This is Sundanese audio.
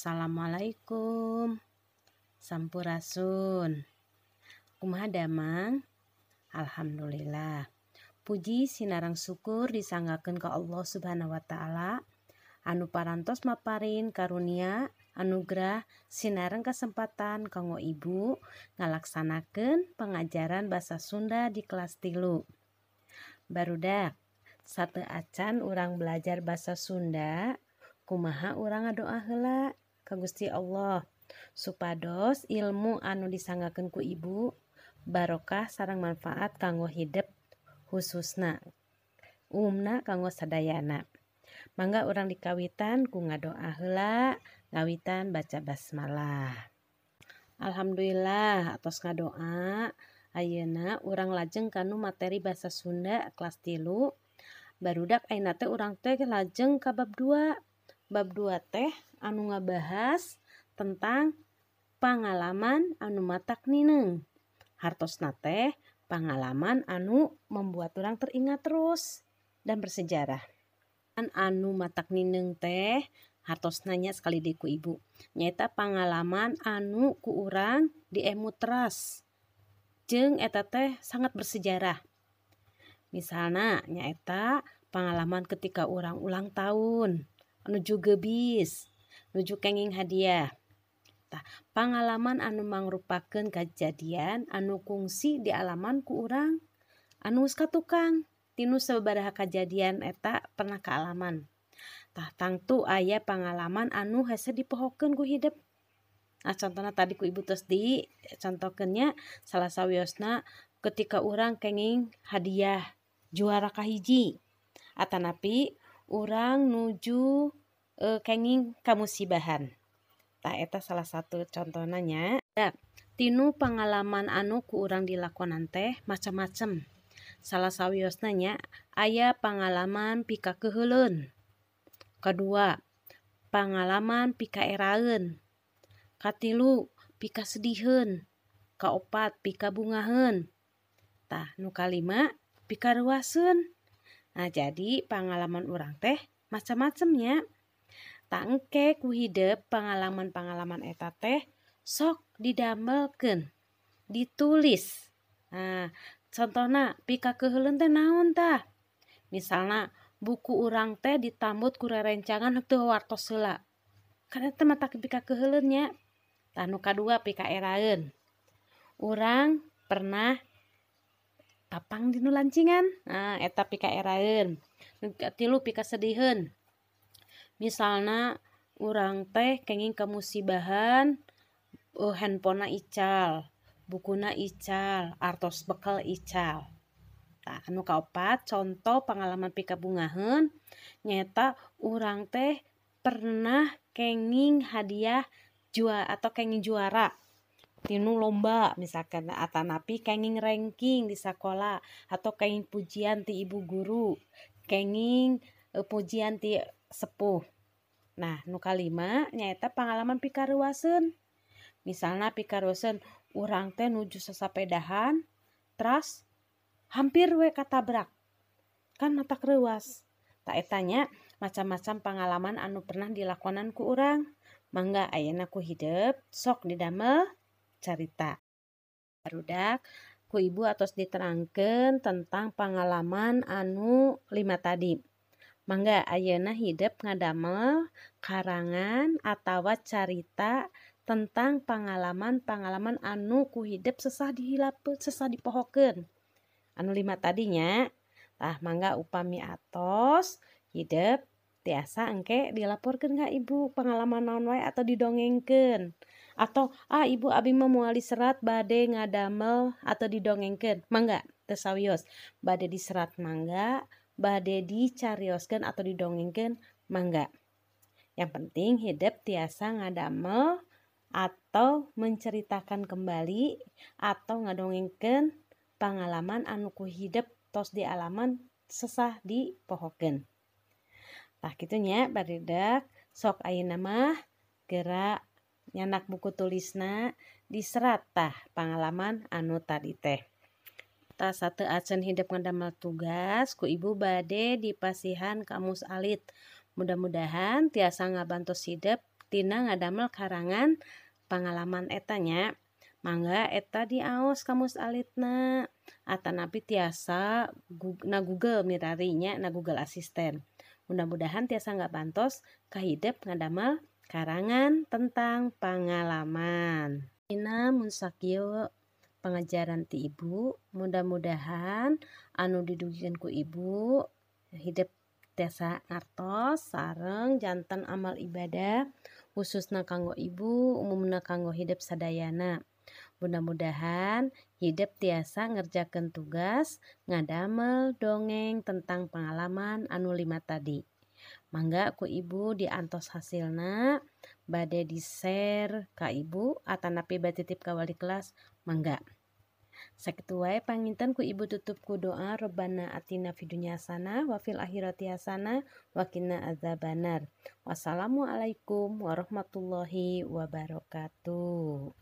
Assalamualaikum. Sampurasun. Kumaha damang? Alhamdulillah. Puji sinarang syukur disanggakeun ka Allah Subhanahu wa taala anu parantos maparin karunia anugerah sinareng kesempatan kanggo ibu ngalaksanakeun pengajaran basa Sunda di kelas 3. Barudak sateu acan urang belajar basa Sunda, kumaha urang ngadoa heula ka Gusti Allah supados ilmu anu disanggakeun ku ibu barokah sareng manfaat kanggo hidup khususna umumna kanggo sadayana. Mangga urang dikawitan ku ngadoa heula, ngawitan baca basmalah. Alhamdulillah atos ngadoa ayeuna urang lajeng kanu materi basa Sunda kelas 3. Barudak ayeuna teh urang teh lajeng ka bab 2. Bab 2 teh anu ngabahas tentang pangalaman anu matak nineng. Hartosna teh pangalaman anu membuat orang teringat terus dan bersejarah. Anu matak nineng teh hartosna nya sekali deui ku ibu. Nyaeta pangalaman anu ku urang diemut teras. Jeung eta teh sangat bersejarah. Misalna nyaeta pangalaman ketika urang ulang tahun, nuju geubis, nuju kenging hadiah. Pangalaman anu mangrupakeun kajadian anu kungsi dialaman ku urang anu geus katukang tinu sababaraha kajadian eta pernah kaalaman. Tangtu aya pangalaman anu hese dipohokeun ku hidup. Contohna tadi ku ibu tos dicontohkeun nya salah sawiosna ketika urang kenging hadiah juara kahiji atanapi urang nuju kenging kamusibahan. Eta salah satu contohna nya. Tinu pangalaman anu ku urang dilakonan teh macam-macam. Salah sawiosna nya aya pangalaman pika keheuleun. Kadua, pangalaman pika eraeun. Katilu, pika sediheun. Kaopat, pika bungaheun. Nu kalima, pika reuaseun. Jadi pangalaman urang teh macam-macam nya. Engke ku hidup pangalaman-pangalaman eta teh sok didamelkeun, ditulis. Contohna pika keheuleun teh naon tah? Misalna buku urang teh ditambut ku rerencangan teu wartos heula. Kan eta mah tak pika keheuleun nya. Nu kadua pika eraeun. Urang pernah papang dinu lancingan. Eta pika eraeun. Nu katilu pika sediheun. Misalna urang teh kenging kamusibahan handphonena ical, bukuna ical, artos bekal ical. Anu kaopat contoh pangalaman pika bungaheun nyaeta urang teh pernah kenging hadiah atau kenging juara tinu lomba misalkan atanapi kenging ranking di sakola atau kenging pujian ti ibu guru, kenging pujian ti sepuh. Nu kalima nyaeta pangalaman pika reuaseun. Misalna pika reuaseun urang teh nuju sasapedahan teras hampir we katabrak. Kan matak reuas. Eta nya macam-macam pangalaman anu pernah dilakonan ku urang. Mangga ayeuna ku hidup sok didamel carita. Barudak ku ibu atos diterangkeun tentang pangalaman anu 5 tadi. Mangga ayeuna hidup ngadamel karangan atawa carita tentang pangalaman-pangalaman anu ku hidup sesah dipohokeun. Anu 5 tadinya. Mangga upami atos hidup tiasa engke dilaporkeun ka ibu pangalaman naon wae atau didongengkeun. Atau ibu abi mah moal diserat bade ngadamel atau didongengkeun. Mangga teu sawios. Bade diserat mangga, bade dicarioskeun atau didongengkeun mangga. Yang penting hidup tiasa ngadamel atau menceritakan kembali atau ngadongengkeun pangalaman anu ku hidup tos dialaman sesah dipohokeun. Kitu nya barudak sok ayeuna mah geura nyanak buku tulisna diserat pangalaman anu tadi teh. Sateu acan hidup ngadamel tugas ku ibu bade dipasihan kamus alit. Mudah-mudahan tiasa ngabantos hidup tina ngadamel karangan pengalaman etanya. Mangga eta diaos kamus alitna atanapi tiasa na Google mirarinya na Google Asisten. Mudah-mudahan tiasa nggak bantos kahidep ngadamel karangan tentang pengalaman. Ina mun sakieu pengajaran ti ibu, mudah-mudahan anu didugikeun ku ibu hidup tiasa ngartos sareng janten amal ibadah khususna kanggo ibu, umumna kanggo hidup sadayana. Mudah-mudahan hidup tiasa ngerjakeun tugas ngadamel dongeng tentang pengalaman anu 5 tadi. Mangga ku ibu diantos hasilna bade di-share ka ibu atanapi batitip ka wali kelas mangga. Sakitu wae panginten ku ibu tutup ku doa Rabbana atina fid dunya hasanah wa fil akhirati hasanah wa qina adzabannar. Wassalamualaikum warahmatullahi wabarakatuh.